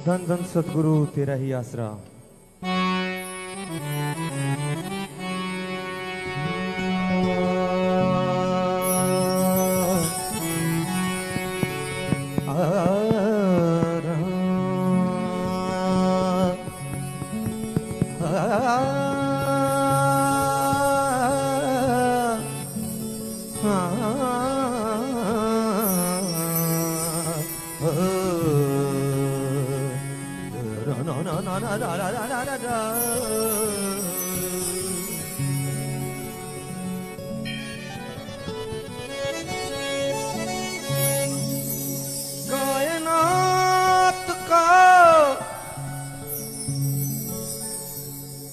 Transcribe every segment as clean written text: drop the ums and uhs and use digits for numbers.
धन धन सतगुरु तेरा ही आसरा।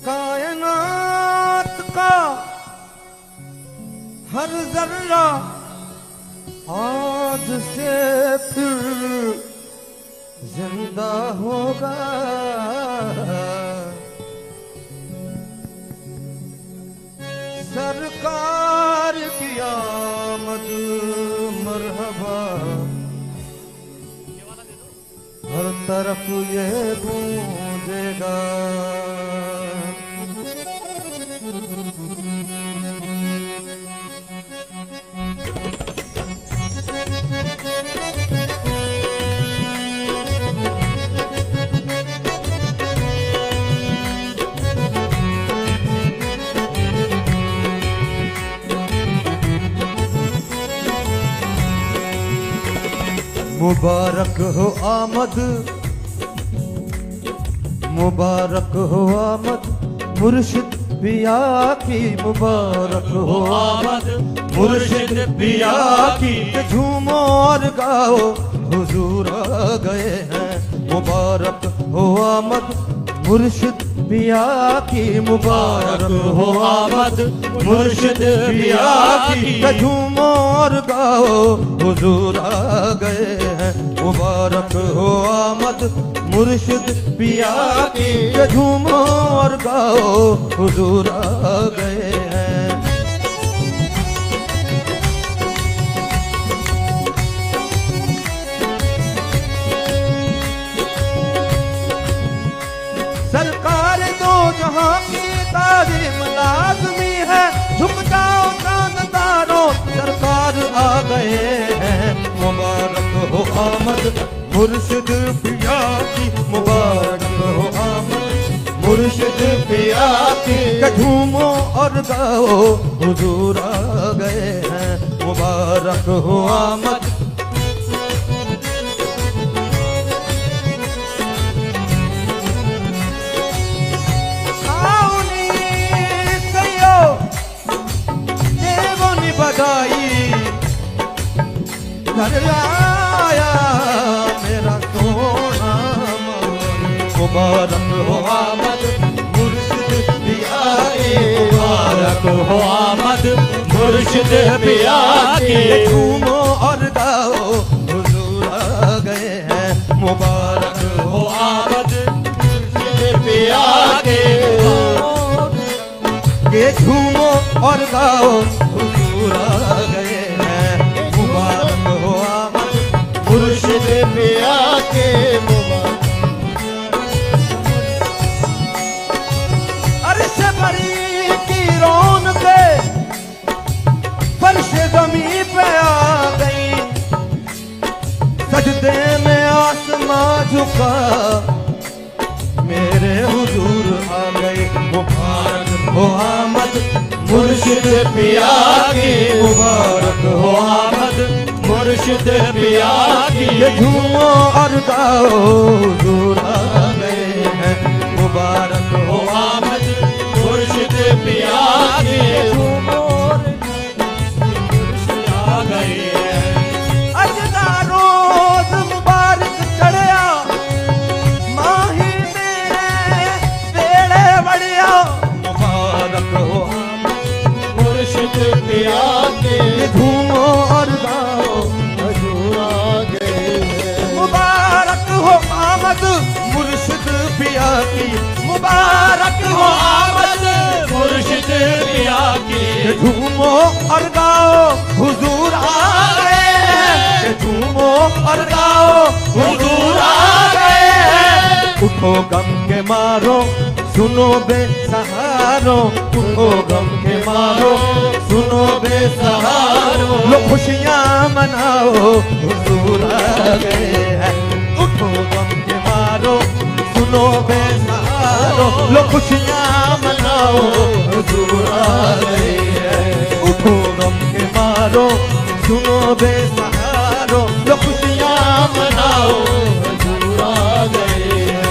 कायनात का हर जर्रा आज से फिर जिंदा होगा। सरकार की आमद मरहबा, हर तरफ ये गूंजेगा। मुबारक हो आमद, मुबारक हो आमद मुर्शिद पिया की। मुबारक हो आमद मुर्शिद पिया की। झूमो और गाओ हुजूर आ गए हैं। मुबारक हो आमद मुर्शिद पिया की। मुबारक हो आमद मुर्शिद पिया की। झूमो और गाओ हुजूर आ गए हैं। मुबारक हो आमद मुर्शिद पिया की। झूमो और गाओ हुजूर आ गए हैं। सरकार दो जहां की तारीम लाजमी है। झुक जाओ जानदारों, सरकार आ गए हैं। मुबारक हो आमद मुर्शिद पिया की। मुबारक हो आमद मुर्शिद पिया की। झूमो और गाओ हुजूर आ गए हैं। मुबारक हो आमद बधाई। घर आया मेरा सोना मुबारक हो आमद मुर्शिद पिया की। मुबारक हो आमद मुर्शिद पिया की। झूमो और गाओ हुजूर आ गए हैं। मुबारक हो आमद मुर्शिद पिया की। झूमो और गाओ हुजूर आ गए हैं। मुबारक हो आमद मुर्शिद पिया के। अर्श बरी की रौनक फर्श ज़मीं पे आ गई। सजदे में आसमां झुका मेरे हुजूर आ गए। मुबारक हो आमद मुर्शिद पिया की। मुबारक हो आमद मुर्शिद पिया की। झूमो और गाओ हुजूर आ गए हैं। मुबारक हो आमद मुर्शिद पिया की। झूमो और मुर्शिद आ गए हैं। अजदा रोज मुबारक चढ़िया, माही में बेड़े बढ़िया। मुबारक हो मुर्शिद पिया के। झूमो और गाओ हुजूर आ गए हैं। मुबारक हो आमद मुर्शिद पिया की। मुबारक हो आमद मुर्शिद पिया की। झूमो और गाओ हुजूर आ गए हैं। झूमो और गाओ हुजूर आ गए हैं। उठो गम के मारो सुनो बेसहारो, उठो गम के मारो सुनो बेसहारो, लो खुशियां मनाओ हुजूर आ गए हैं। उठो गम के मारो सुनो बेसहारो, लो खुशियां मनाओ हुजूर आ गए हैं। उठो गम के मारो सुनो बेसहारो, लो खुशियां मनाओ हुजूर आ गए हैं।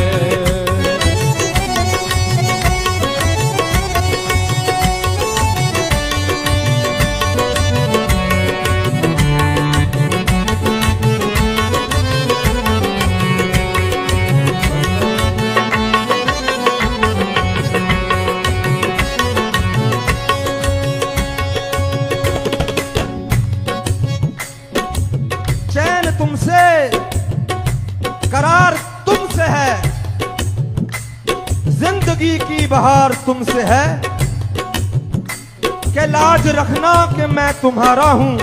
चैन तुमसे करार तुमसे है, जिंदगी की बहार तुमसे है, के लाज रखना कि मैं तुम्हारा हूं,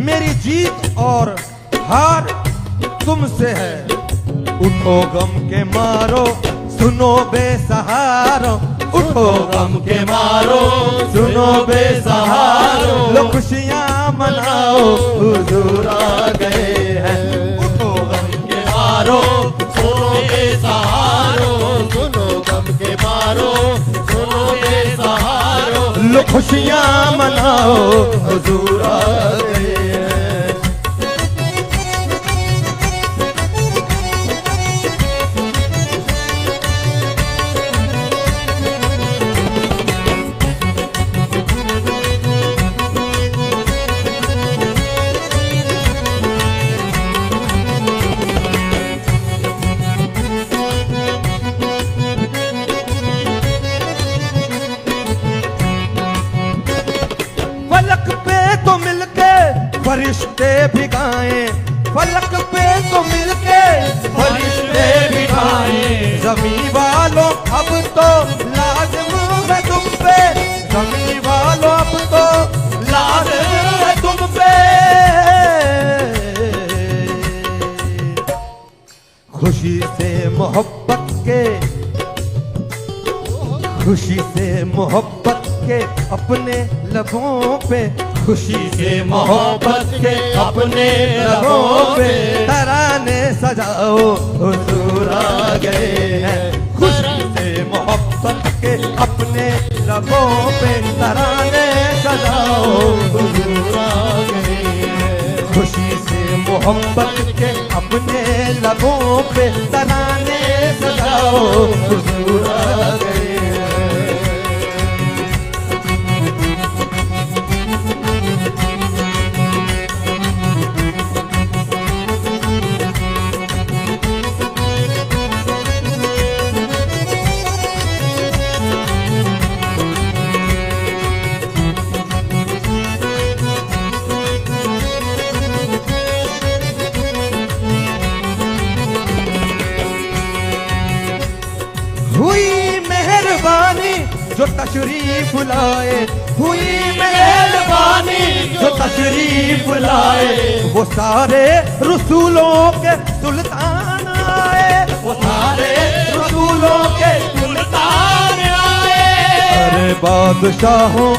मेरी जीत और हार तुमसे है। उठो गम के मारो सुनो बेसहारो, उठो गम के मारो सुनो बेसहारो, लो खुशियां मनाओ हुजूर आ गए हैं। उठो गम के मारो सुनो बेसहारो, सुनो गम के मारो सुनो बेसहारो, लो खुशियां मनाओ हुजूर आ गए हैं। फलक पे तो मिलके फरिश्ते भी गाएं, फलक पे तो मिलके फरिश्ते भी गाएं, ज़मीं वालों अब तो लाज़िम है तुम पे, ज़मीं वालों अब तो लाज़िम है तुम पे। खुशी से मोहब्बत के, खुशी से मोहब्बत के अपने लबों पे, खुशी से मोहब्बत के अपने लबों पे, तराने सजाओ हुजूर आ गए हैं। खुशी से मोहब्बत के अपने लबों पे, तराने सजाओ हुजूर आ गए हैं। खुशी से मोहब्बत के अपने लबों पे, तराने सजाओ हुजूर आ गए। हुई मेहरबानी जो तशरीफ लाए, हुई मेहरबानी जो तशरीफ लाए, वो सारे रसूलों के सुल्तान आए, वो सारे रसूलों के सुल्तान आए। अरे बादशाहों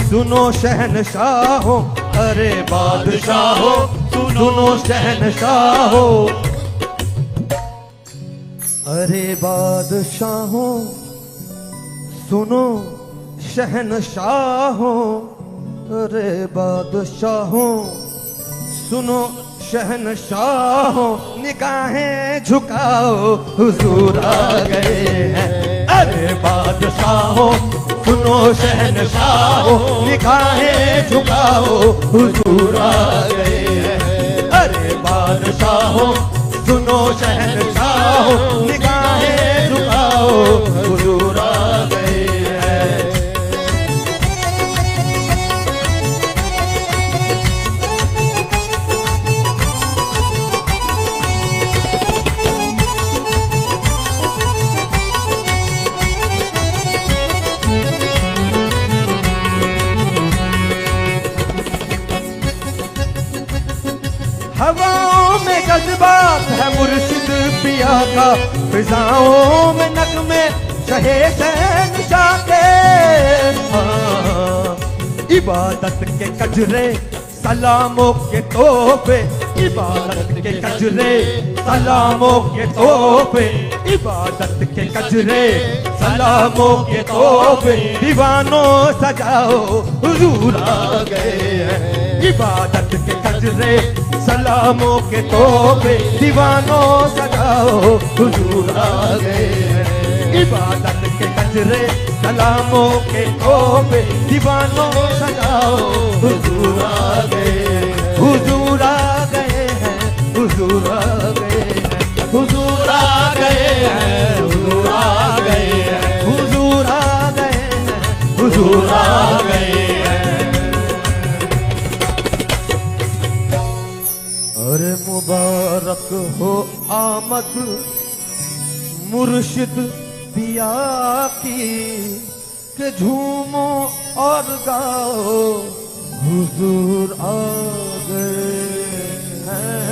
सुनो शहनशाहों, अरे बादशाहों सुनो शहनशाहों, अरे बादशाहों सुनो शहनशाहों, अरे बादशाहों सुनो शहनशाहों, निगाहें झुकाओ हुजूर आ गए हैं। अरे बादशाहों सुनो शहनशाहों, निगाहें झुकाओ हुजूर आ गए हैं। अरे बादशाहों सुनो शहनशाहों, निगाहें झुकाओ हुजूर आ गए हैं। हवाओं में जज्बात है मुर्शिद पिया पिया का फिजाओं में नगमे शहे शहंशाह के। इबादत के कजरे सलामों के तोहफे, इबादत के कजरे सलामों के तोहफे, इबादत के कजरे सलामों के तोहफे, दीवानों सजाओ हुजूर आ गए हैं। इबादत के कजरे सलामों के तोहफे, दीवानों सजाओ हुजूर आ गए हैं। इबादत के कजरे सलामों के तोहफे, दीवानों सजाओ हुजूर आ गए हैं। हुजूर आ गए हैं, हुजूर आ गए हैं, हुजूर आ गए हैं, हुजूर आ गए हैं, हुजूर आ गए हैं, हुजूर आ गए हैं। अरे मुबारक हो आमद मुर्शिद पिया की, के झूमो और गाओ हुजूर आ गए हैं।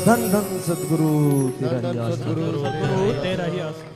धन धन सतगुरु तेरा ही आसरा। सतगुरु तेरा ही आसरा।